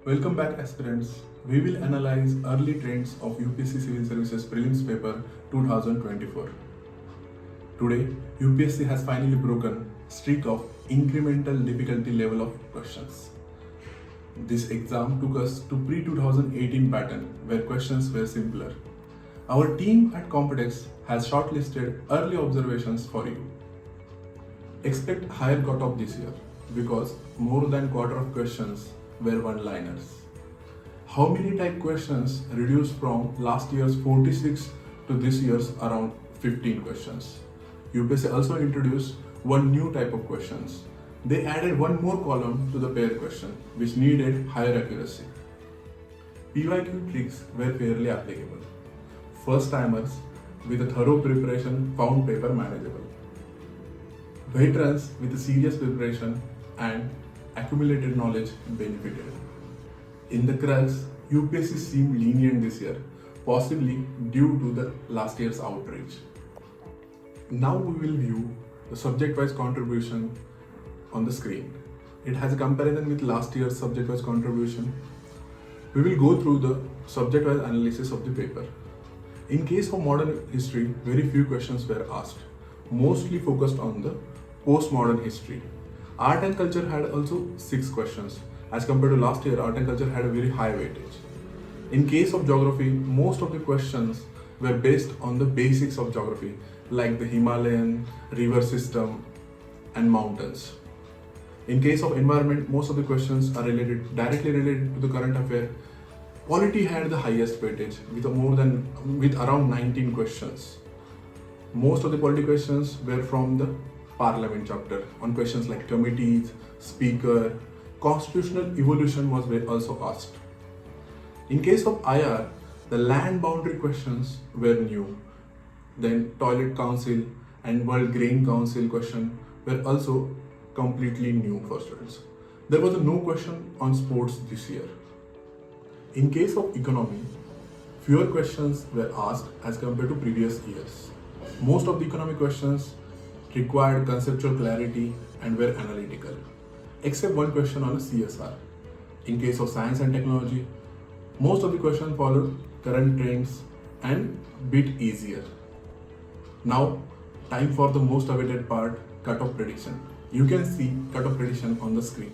Welcome back, aspirants. We will analyze early trends of UPSC Civil Services Prelims paper 2024. Today, UPSC has finally broken streak of incremental difficulty level of questions. This exam took us to pre-2018 pattern where questions were simpler. Our team at Competex has shortlisted early observations for you. Expect higher cutoff this year because more than quarter of questions were one-liners. How many type questions reduced from last year's 46 to this year's around 15 questions? UPSC also introduced one new type of questions. They added one more column to the pair question which needed higher accuracy. PYQ tricks were fairly applicable. First timers with a thorough preparation found paper manageable. Veterans with a serious preparation and accumulated knowledge benefited. In the crux, UPSC seemed lenient this year, possibly due to the last year's outrage. Now we will view the subject-wise contribution on the screen. It has a comparison with last year's subject-wise contribution. We will go through the subject-wise analysis of the paper. In case of modern history, very few questions were asked, mostly focused on the postmodern history. Art and culture had also 6 questions. As compared to last year, art and culture had a very high weightage. In case of geography, most of the questions were based on the basics of geography, like the Himalayan, river system, and mountains. In case of environment, most of the questions are directly related to the current affair. Polity had the highest weightage with around 19 questions. Most of the polity questions were from the Parliament chapter on questions like committees, speaker, constitutional evolution was also asked. In case of IR, the land boundary questions were new. Then Toilet Council and World Grain Council question were also completely new for students. There was no question on sports this year. In case of economy, fewer questions were asked as compared to previous years. Most of the economic questions required conceptual clarity and were analytical, except one question on a CSR. In case of science and technology, most of the questions followed current trends and bit easier. Now, time for the most awaited part, cutoff prediction. You can see cutoff prediction on the screen.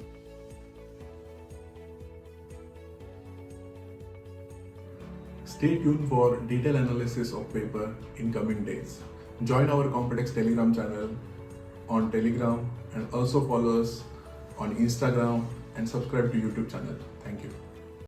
Stay tuned for detailed analysis of paper in coming days. Join our Competex Telegram channel on Telegram and also follow us on Instagram and subscribe to YouTube channel. Thank you.